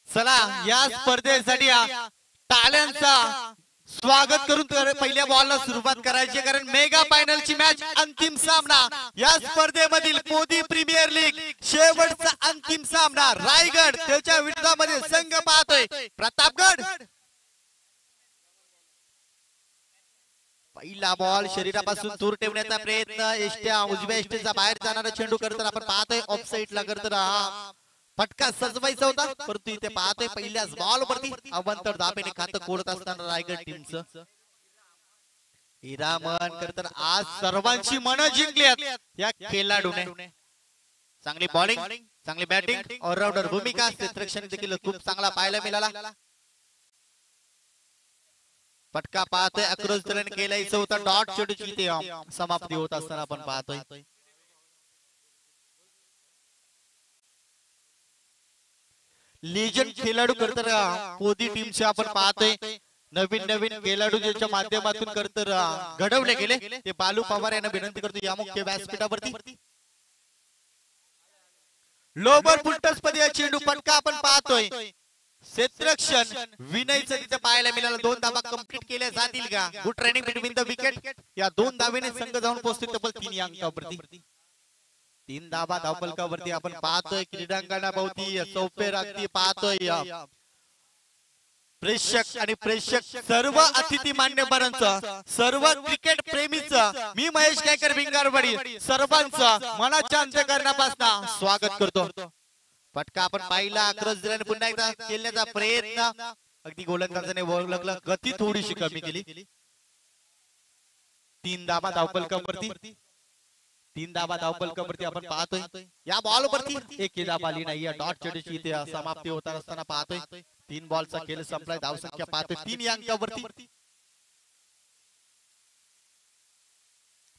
चला या स्पर्धेसाठी टाळ्यांचा स्वागत करून पहिल्या बॉलला सुरुवात करायची, कारण मेगा फायनलची मॅच अंतिम सामना या स्पर्धेमधील मोदी प्रीमियर लीग शेवटचा अंतिम सामना रायगड त्याच्या विरोधामध्ये संघ पाहतोय प्रतापगड। पहिला बॉल शरीरापासून दूर ठेवण्याचा प्रयत्न, एष्ट्या उजव्या एष्ट्याचा बाहेर जाणारा चेंडू करताना आपण पाहतोय ऑफ साइड ला करताना फटका सजवायचा होता, परंतु इथे पाहतोय पहिल्याच बॉल वरती अवंतर धापेने खातं कोडत असताना रायगड टीमचं हिरामन करताना आज सर्वांची मनं जिंकली या खेळाडूने। चांगली बॉलिंग, चांगली बॅटिंग, ऑलराऊंडर भूमिका, क्षेत्ररक्षण देखील खूप चांगला पाहायला मिळाला। फटका पाहतोय अक्रॉस द लाईन केलायचं होता, डॉट चेंडूची इथे समाप्ती होत असताना आपण पाहतोय। लेजंड खेळाडू करताना मोदी टीमचे आपण पाहतोय नवीन नवीन खेळाडू ज्याच्या माध्यमातून करताना घडवले गेले ते बालू पवार यांना विनंती करतो या मुख्य व्यासपीठावरती। लोबर फुलटस मध्ये या चेंडू फटका आपण पाहतोय, क्षेत्ररक्षण विनयचं तिथे पाहायला मिळालं। 2 धावा कंप्लीट केल्या जातील का? Good running between the wicket, या 2 धावेने संघ जाऊन पोहोचतील तब्बल 3 अंकावरती। 3 धावा धावफलकावरती आपण पाहतोय क्रीडांगणाभोवती चौफेर अगदी पाहतोय प्रेक्षक आणि प्रेक्षक सर्व अतिथी मान्यवरांचं, सर्व क्रिकेट प्रेमीचं मी महेश गायकर भिंगारवाडी सर्वांचं मनाच्या अंतःकरणापासून स्वागत करतो। फटका आपण पाहिला अक्रॉस द लाईन पुन्हा एकदा खेळण्याचा प्रयत्न, अगदी गोलंदाजाने ओळखलं, गती थोडीशी कमी केली। 3 धावा धावफलकावरती, 3 धावा धावफलकावरती आपण पाहतोय या बॉल वरती एक धावा आली नाही, डॉट चेंडूची इथे समाप्ती होत असताना पाहतोय 3 बॉलचा खेळ संपलाय, धावसंख्या पाहतोय 3 या अंकावरती।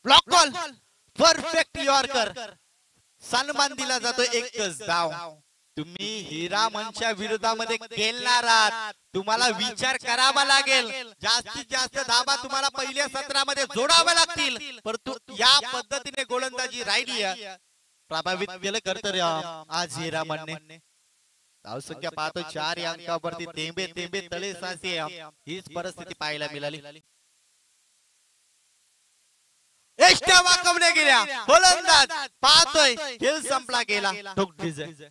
ब्लॉक बॉल परफेक्ट यॉर्कर, सन्मान दिला जातो, एकच धाव। तुम्ही हिरामनच्या विरोधामध्ये खेळणार आहात, तुम्हाला विचार करावा लागेल, जास्तीत जास्त धावा तुम्हाला पहिल्या सत्रामध्ये जोडाव्या लागतील, परंतु या पद्धतीने गोलंदाजी राहिली प्रभावित केलं करतं आज हिरामनने। धावसंख्या पाहतो 4 या अंकावरती, तेंबे तेंबे तळे साचे हीच परिस्थिती पाहायला मिळाली। एष्ट्या वाकवल्या गेल्या, गोलंदाज पाहतोय खेळ संपला गेला, ठोक डिझाइन।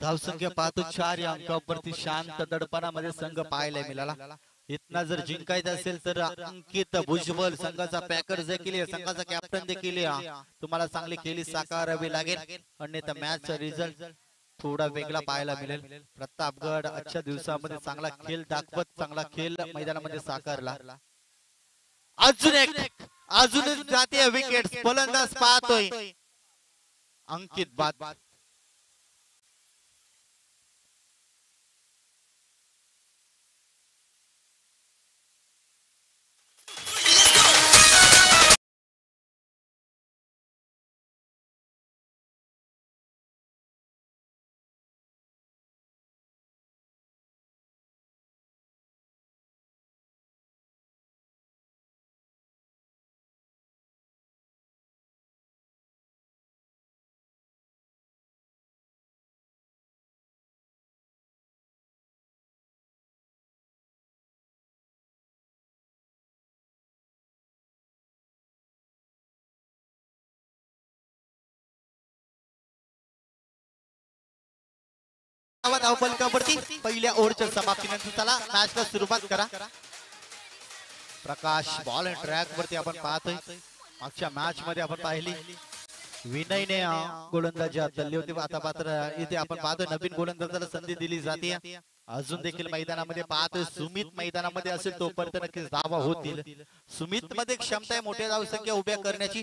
धावसंख्या पाहतो 4 या अंकावरती, शांत दडपणामध्ये संघ पाहायला मिळाला। इतना जर जिंकायचं असेल तर अंकित भुजबळ संघाचा पॅकर देखील, संघाचा कॅप्टन देखील तुम्हाला चांगली खेळी साकारावी लागेल, अन्यथा मॅच रिझल्ट थोडा वेगळा पाहायला मिळेल। प्रतापगड आजच्या दिवसामध्ये चांगला खेळ दाखवत, चांगला खेळ मैदानामध्ये साकारला। अजून जाते विकेट, फलंदाज पाहतोय अंकित बाद। धावफलकावरती पहिल्या ओव्हरच्या समाप्तीनंतर चला मॅचला सुरुवात करा। प्रकाश बॉल ट्रॅक वरती आपण पाहतोय. मागच्या मॅच मध्ये आपण पाहिली विनयने गोलंदाजी हाताळली होती. आता मात्र इथे आपण पाहतोय नवीन गोलंदाजाला संधी दिली जाते. अजून देखील मैदानामध्ये पाहतोय सुमित मैदानामध्ये असेल तोपर्यंत नक्कीच धावा होतील. सुमित मध्ये क्षमता आहे मोठ्या धावसंख्या उभ्या करण्याची.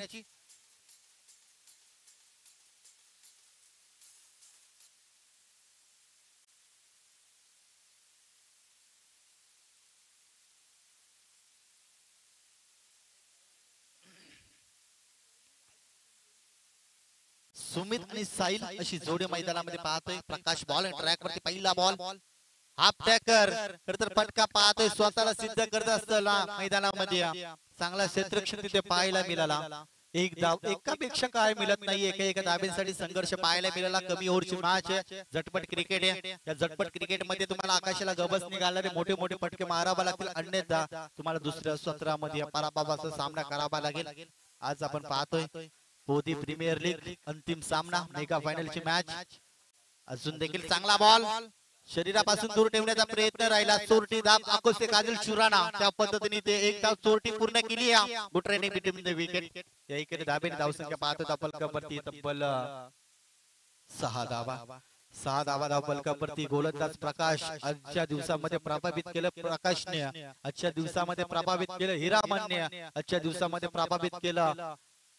सुमित आणि साहिल अशी जोडी मैदानामध्ये पाहतोय. प्रकाश बॉल ट्रॅक वरती पहिला बॉल हाफ टॅकर तर फटका पाहतोय. स्वतःला सिद्ध करत असताना मैदानामध्ये चांगला क्षेत्ररक्षण तिथे पाहायला मिळाला. एक धाव एकापेक्षा काय मिळत नाही. एका धाब्यांसाठी संघर्ष पाहायला मिळाला. कमी ओव्हरची मॅच आहे. झटपट क्रिकेट आहे. या झटपट क्रिकेट मध्ये तुम्हाला आकाशाला गबस निघालणारे मोठे मोठे फटके मारावे लागतील. अन्यथा तुम्हाला दुसऱ्या सत्रामध्ये पराभवाचा सामना करावा लागेल. आज आपण पाहतोय मोदी प्रीमियर लीग अंतिम सामना मेगा फायनलची मॅच. अजून देखील चांगला बॉल शरीरापासून दूर ठेवण्याचा प्रयत्न राहिला. चोरटी धाब आकोसे काजल शुराना त्या पद्धतीने ते एक धाव चोरटी पूर्ण केली. बुटरेने बिटवीन द विकेट. या इकडे धाबेने धावसंख्या पाहतो त्या फलकावरती तब्बल 6 धावा धाव फलकावरती. गोलंदाज प्रकाश आजच्या दिवसामध्ये प्रभावित केलं. प्रकाशने आजच्या दिवसामध्ये प्रभावित केलं. हिरामनने आजच्या दिवसामध्ये प्रभावित केलं.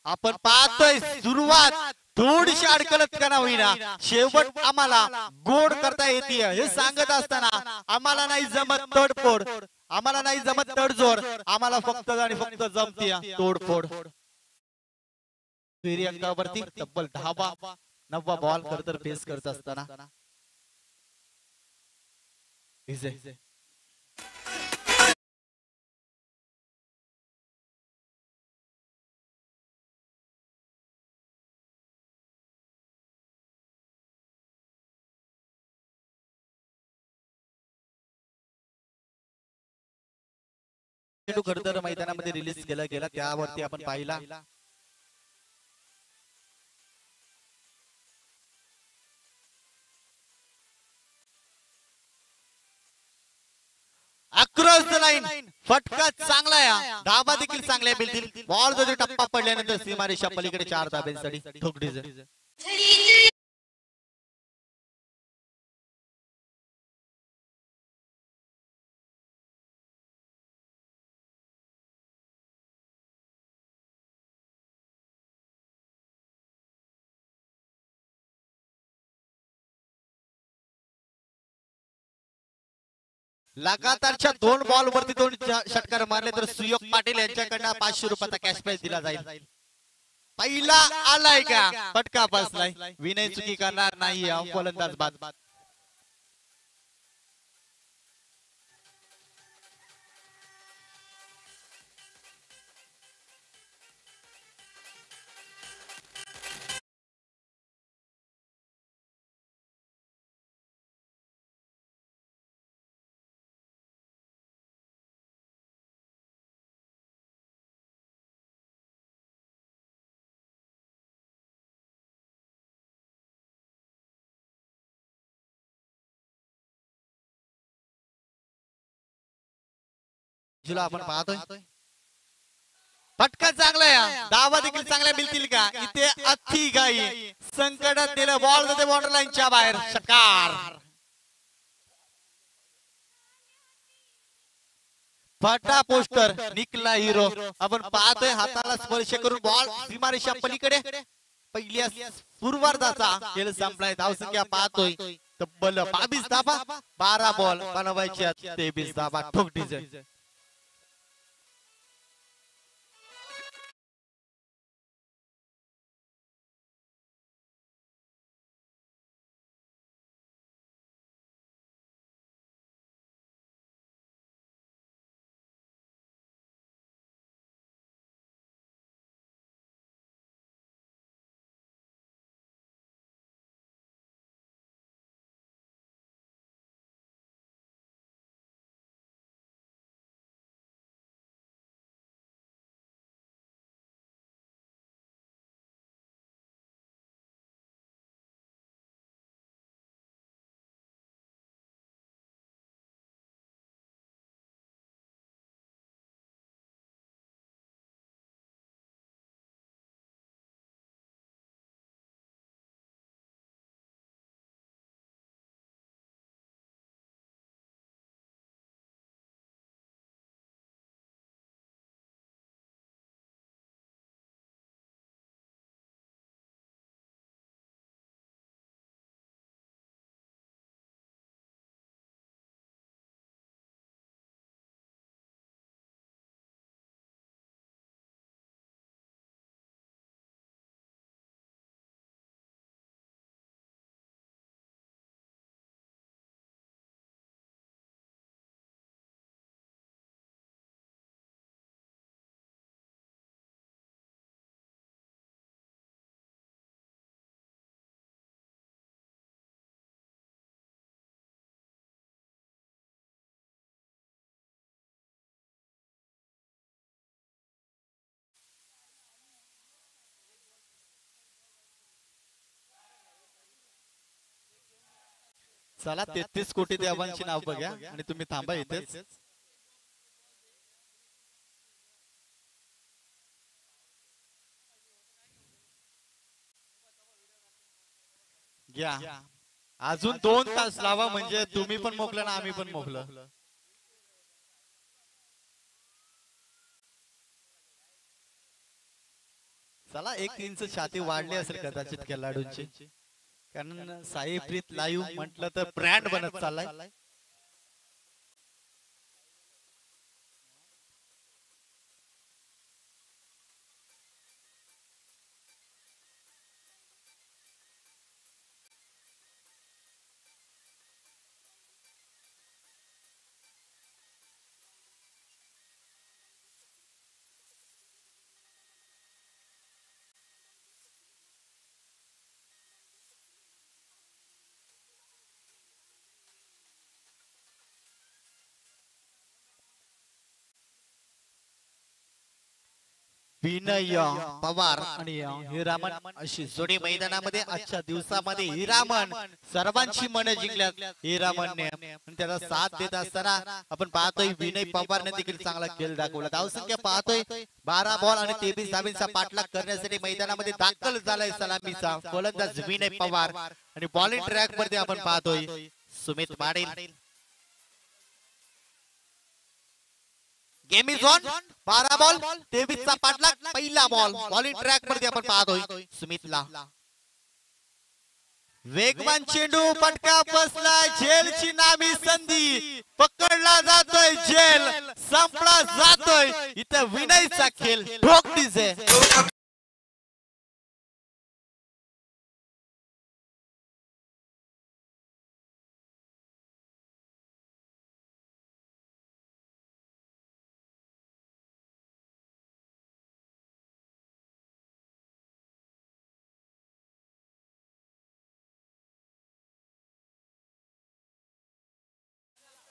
आपण पाहतोय सुरुवात थोडीशी अडकलत का होईना शेवट आम्हाला गोड करता येते हे सांगत असताना आम्हाला नाही जमत तोडफोड. आम्हाला नाही जमत तडजोड. आम्हाला फक्त आणि फक्त जमते तोडफोड. फेरी अंकावरती तब्बल 9वा बॉल खरतर फेस करत असताना खरतर मैदानामध्ये रिलीज केला गेला. त्यावरती आपण पाहिला अक्रॉस द लाईन. फटका चांगला आहे. धाबा देखील चांगल्या मिळतील. बॉल जर टप्पा पडल्यानंतर सीमारेषा पलीकडे 4 धाब्यांसाठी ठोकडीज. लगातारच्या 2 बॉल वरती 2 षटकार मारले तर सुयोग पाटील यांच्याकडनं 500 रुपयाचा कॅश प्राइज दिला जाईल. पहिला आलाय का फटका बसलाय. विनय चुकी करणार नाही फलंदाज बाद. जुला आपण पाहतोय फटका चांगला आहे. धावा देखील चांगल्या मिळतील का. इथे अति गाई संकटात दिलं. बॉल जाते बॉर्डर लाईनच्या बाहेर. षटकार. फटा पोस्टर निकला हिरो. आपण पाहतोय हाताला स्पर्श करून बॉल सीमारेषा पलीकडे. पहिल्या पूर्वार्धाचा खेळ संपलाय. धावसंख्या पाहतोय तब्बल 22 धावा. 12 बॉल बनवायच्या 23 धावा. ठोकडीज. चला 33 कोटी देवांची नाव बघा आणि तुम्ही थांबा इथेच. घ्या अजून 2 तास लावा म्हणजे तुम्ही पण मोकलं ना आम्ही पण मोकलं. चला 1 इंच छाती वाढली असेल कदाचित खेळाडूंची, कारण साई प्रीत लाईव्ह म्हटलं तर ब्रँड बनत चाललाय. विनय पवार आणि हिरामन अशी जोडी मैदानामध्ये आजच्या दिवसामध्ये हिरामन सर्वांची मन जिंकल्यात. हिरामनने त्याला साथ देत असताना आपण पाहतोय विनय पवारने देखील चांगला खेळ दाखवला. धावसंख्या पाहतोय 12 बॉल आणि 23 धावांचा पाठलाग करण्यासाठी मैदानामध्ये दाखल झालाय सलामीचा फलंदाज विनय पवार. आणि बॉलिंग ट्रॅक वरती आपण पाहतोय Sumit Patil. Game is on. 12 ball 23 चा पाठलाग. पहिला बॉल बॉलिंग ट्रॅक वरती आपण पाहतोय सुमितला. वेगवान चेंडू फटका बसला. झेलची नामी संधी पकडला जातोय. झेल संपला जातोय. इथं विनयचा खेळ ठोकतीच आहे.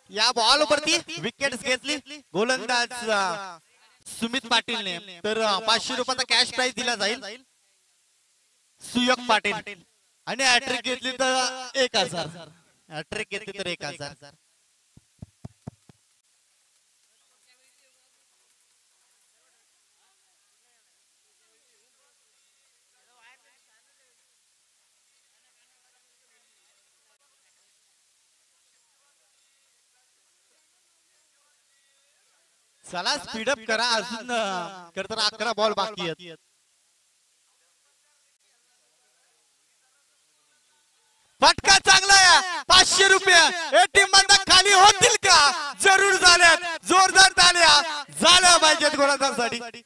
या बॉल वरती विकेट घेतली गोलंदाज सुमित पाटीलने. तर 500 रुपयाचा कॅश प्राइज दिला जाईल सुयोग पाटील. आणि हॅट्रिक घेतली तर 1000. हॅट्रिक घेतली तर 1000. चला स्पीडअप करा. अजून तर 11 बॉल बाकी आहेत. फटका चांगला आहे. 500 रुपये टीम बंद खाली होतील का? जरूर झाल्यात. जोरदार ताल्या झाल्या पाहिजेत गोलंदाजासाठी.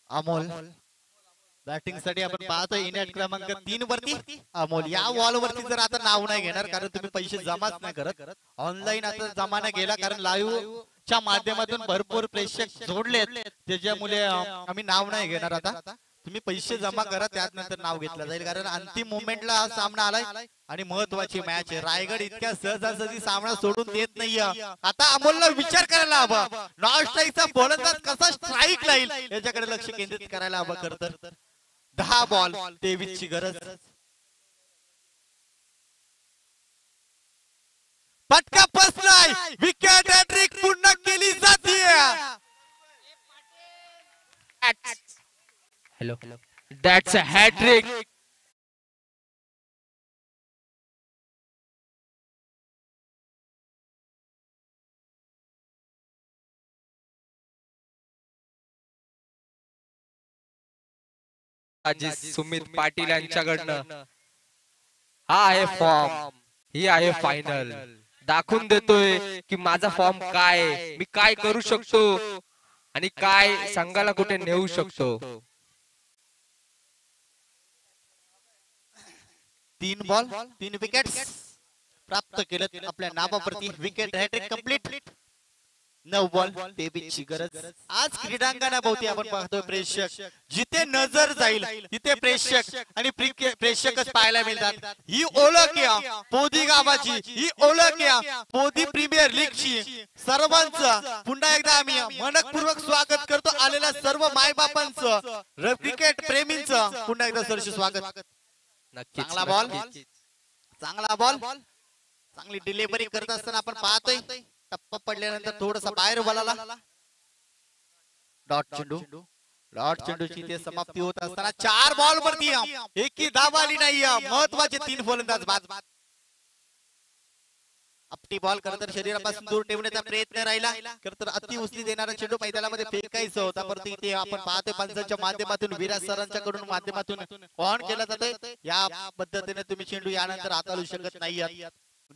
अमोल बॅटिंग साठी आपण पाहतोय इनिंग क्रमांक 3 वरती अमोल. या बॉल वरती जर आता नाव नाही घेणार कारण तुम्ही पैसे जमाच नाही करत. ऑनलाईन आता जमाना गेला कारण लाईव्ह च्या माध्यमातून भरपूर प्रेक्षक जोडलेत. त्याच्यामुळे आम्ही नाव नाही घेणार. आता तुम्ही पैसे जमा करा त्यानंतर नाव घेतलं जाईल. कारण अंतिम मोमेंटला हा सामना आलाय आणि महत्वाची मॅच आहे. रायगड इतक्या सहजासहजी सामना सोडून देत नाहीये. आता अमोलला विचार करायला हवा नॉन स्ट्राईकचा गोलंदाज कसा स्ट्राईक लाईल याच्याकडे लक्ष केंद्रित करायला हवं. खरं तर 10 बॉल 23 ची गरज. फटका बसलाय. विकेट हॅट्रिक पूर्ण केली जाते. Hello. That's a hat trick. Sumit Patil यांच्याकडनं हा आहे फॉर्म. ही आहे फायनल. दाखवून देतोय की माझा फॉर्म काय, मी काय करू शकतो आणि काय संघाला कुठे नेऊ शकतो. 3 बॉल 3 विकेट्स. प्राप्त केलं आपल्या नावावरती विकेट हॅट्रिक कंप्लीट 9 बॉल 23 ची गरज आज क्रीडांगणाभोवती आपण पाहतोय प्रेक्षक जिथे नजर जाईल तिथे प्रेक्षक आणि प्रेक्षकच पाहायला मिळतात ही ओळख या पोदी गावाची ही ओळख या पोदी प्रीमियर लीग ची सर्वांचं पुन्हा एकदा आम्ही मनपूर्वक स्वागत करतो आलेल्या सर्व मायबापांचं क्रिकेट प्रेमींचं पुन्हा एकदा सरस स्वागत नक्कीच चांगला बॉल नक्कीच. चांगला बॉल चांगली डिलिव्हरी करत असताना आपण पाहतोय टप्पा पडल्यानंतर थोडासा बाहेर बॉलाला डॉट चेंडूची ते समाप्ती होत असताना 4 बॉल वरती एकही धाव आली नाही महत्वाचे 3 फलंदाज बाद आपटी बॉल खरं शरीरापासून दूर ठेवण्याचा प्रयत्न राहिला खरं अति उचली देणारा चेंडू मैदानामध्ये फेकायचा होता परंतु इथे आपण पाहतोय पंचांच्या माध्यमातून विराज सरांच्या कडून माध्यमातून ऑन केला जातोय या पद्धतीने तुम्ही चेंडू यानंतर हाताळू शकत नाही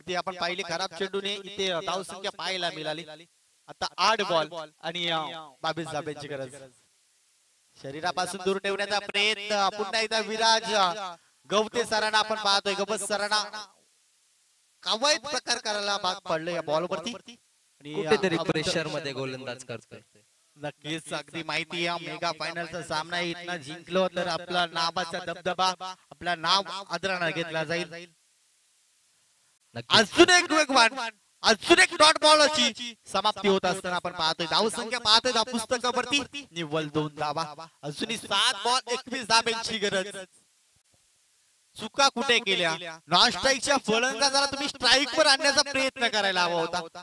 ती आपण पाहिली खराब चेंडूने इथे धाव संख्या पाहायला मिळाली आता 8 बॉल आणि 22 धाब्यांची गरज शरीरापासून दूर ठेवण्याचा प्रयत्न पुन्हा एकदा विराज गवते सरांना आपण पाहतोय गबस सरांना कवायत प्रकार करायला भाग पडलं या बॉल वरती आणि कुठेतरी प्रेशर मध्ये गोलंदाज करतोय नक्कीच अगदी माहिती या मेगा फायनलचा सामना इथनं जिंकलो तर आपला नावाचा दबदबा आपला नाव आदराने घेतला जाईल अजून एक वेगवान अजून एक डॉट बॉलची समाप्ती होत असताना आपण पाहतोय धाव संख्या पाहतोय त्या पुस्तकावरती निव्वळ 2 धावा अजूनही 7 बॉल 21 धाब्यांची गरज चुका कुठे केल्या नॉन स्ट्राईकच्या फलंदाजाला तुम्ही स्ट्राईक वर आणण्याचा प्रयत्न करायला हवा होता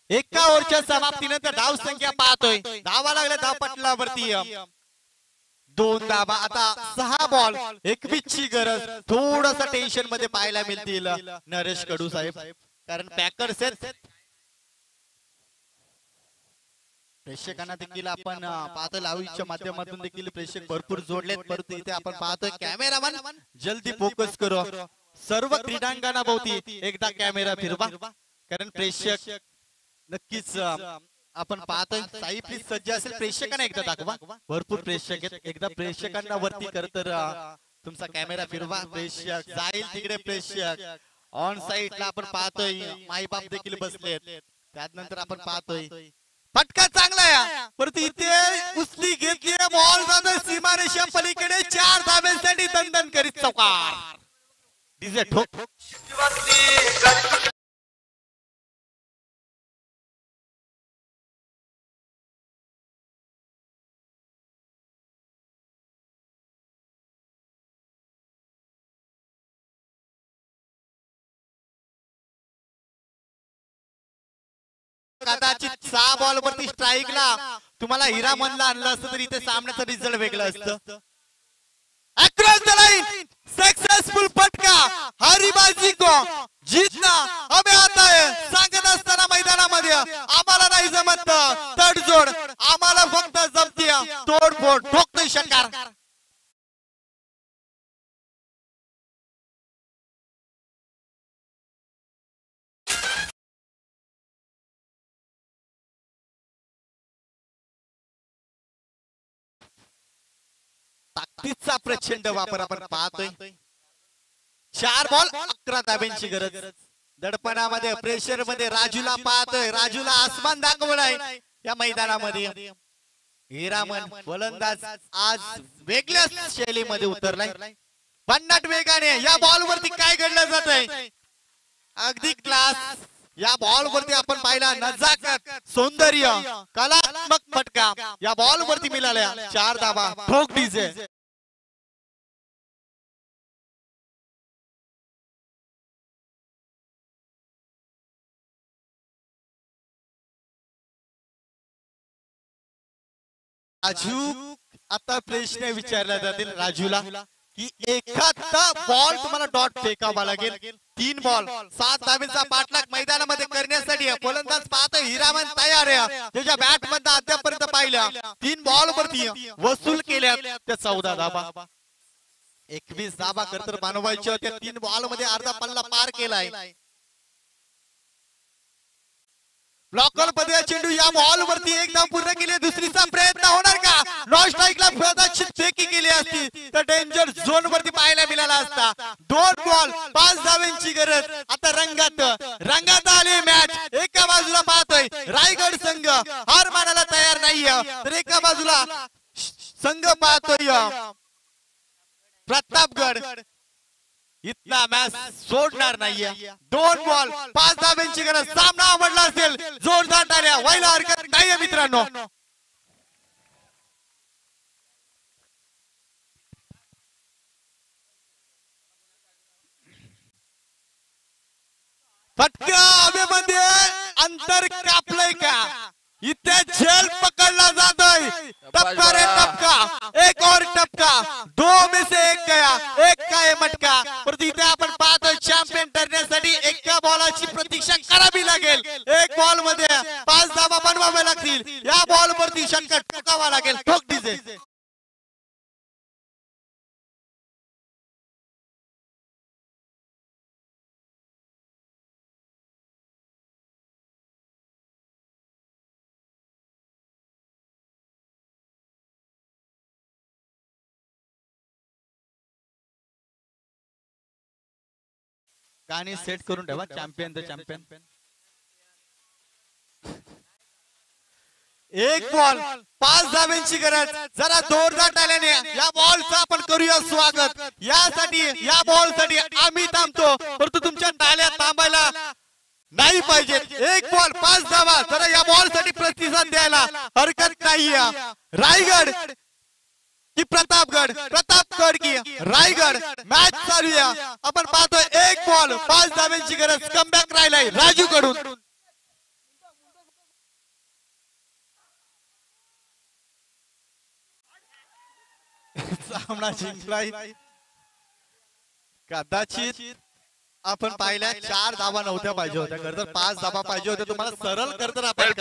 एका ओव्हरच्या समाप्तीनंतर धाव संख्या पाहतोय धावा लागल्या धाव पटलावरती 2 धावा आता 6 बॉल 21 ची गरज थोडस टेन्शन मध्ये पाहायला मिळतील नरेश कडू साहेब कारण पॅकर्स आहेत प्रेक्षकांना देखील आपण पाहतोय लाईव्हच्या माध्यमातून देखील प्रेक्षक भरपूर जोडलेत परंतु इथे आपण पाहतोय कॅमेरामन जल्दी फोकस करू सर्व क्रीडांगणाभोवती एकदा कॅमेरा फिरवा कारण प्रेक्षक नक्कीच आपण पाहतोय साई प्लीज सज्ज असेल प्रेक्षकांना एकदा दाखवा भरपूर प्रेक्षक आहेत एकदा प्रेक्षकांना वरती कर तर तुमचा कॅमेरा फिरवा प्रेक्षक जाईल तिकडे प्रेक्षक ऑन साइड ला आपण पाहतोय माई बाप देखील बसलेत त्यानंतर आपण पाहतोय फटका चांगला आहे परंतु इथे उचली घेतली बॉल जातोय सीमारेषा पलीकडे 4 धाब्यांसाठी दणदण करीत चौकार डीजे ठोक कदाचित 6 बॉल वरती स्ट्राईकला तुम्हाला हिरामनला आणलं असतं तर इथे सामन्याचं रिझल्ट वेगळं असतं अक्रॉस द लाइन सक्सेसफुल फटका हरीबाजी को जीतना हमें आता है सांगत असताना मैदानामध्ये आम्हाला नाही जमत तडजोड आम्हाला फक्त जमते तोडफोड ठोकतोय षटकार ताकदीचा प्रचंड वापर आपण पाहतोय 4 बॉल 11 धाब्यांची गरज दडपणामध्ये प्रेशर मध्ये राजूला पाहतोय राजूला आसमान दाखवलाय या मैदानामध्ये हिरामन फलंदाज आज वेगळ्याच शैलीमध्ये उतरलाय भन्नाट वेगाने या बॉल वरती काय घडलं जात आहे अगदी क्लास या बॉल वरती आपण पाहिला नजाकत सौंदर्य कलात्मक फटका या बॉल वरती मिळाल्या 4 धावा ठोक डीजे राजू आता प्रश्न विचारला जातील राजूला की एखादा बॉल तुम्हाला डॉट फेकावा लागेल 3 बॉल 7 धाब्यांचा पाठलाग मैदानामध्ये करण्यासाठी फलंदाज पाहतोय हिरामन तयार आहे त्याच्या बॅट मध्ये अद्यापर्यंत पाहिल्या 3 बॉल वरती वसूल केल्या त्या 14 धाबा 21 धाबा करतर बनवायच्या होत्या 3 बॉल मध्ये अर्धा पल्ला पार केलाय ब्लॉकर मध्ये चेंडू या बॉल वरती एकदम पूर्ण केली, दुसरीचा प्रयत्न होणार का? नॉन स्ट्राईकला कदाचित फेकी केली असती तर डेंजर झोन वरती पाहायला मिळाला असता. 2 बॉल 5 धावांची गरज. आता रंगात आली मॅच. एका बाजूला पाहतोय रायगड संघ हार मानायला तयार नाहीये, तर एका बाजूला संघ पाहतोय प्रतापगड इथला मॅच सोडणार नाहीये. 2 बॉल 5 धावांची गरज. सामना आवडला असेल जोरदार टाळ्या व्हायला हरकत नाहीये मित्रांनो. फटका हवेमध्ये अंतर कापलंय का? इथे झेल पकडला जातोय. टपका रे टपका, एक और टपका, 2 में से 1 गया, 1 का है मटका. परंतु इथे आपण पाहतोय चॅम्पियन ठरण्यासाठी एका बॉलाची प्रतीक्षा करावी लागेल. 1 बॉल मध्ये 5 धावा बनवाव्या लागतील. या बॉल वरती षटकार ठोकावा लागेल. ठोक डीजे. गाणी सेट करून ठेवा. Champion the champion. 1 बॉल 5 धावांची गरज. जरा जोरदार टाळ्याने या बॉलचं आपण करूया स्वागत. या बॉल साठी आम्ही थांबतो, परंतु तुमच्या टाळ्या थांबायला नाही पाहिजे. 1 बॉल 5 धावा. जरा या बॉल साठी प्रतिसाद द्यायला हरकत नाहीये. रायगड की प्रतापगड की रायगड मॅच चालू आहे. आपण पाहतोय 1 बॉल 5 धावांची गरज. कमबॅक राहिलाय राजू कडून. सामना जिंकलाय. कदाचित आपण पाहिल्या 4 धावा नव्हत्या पाहिजे होत्या, खरं तर 5 धावा पाहिजे होत्या. तुम्हाला सरळ करतर आपण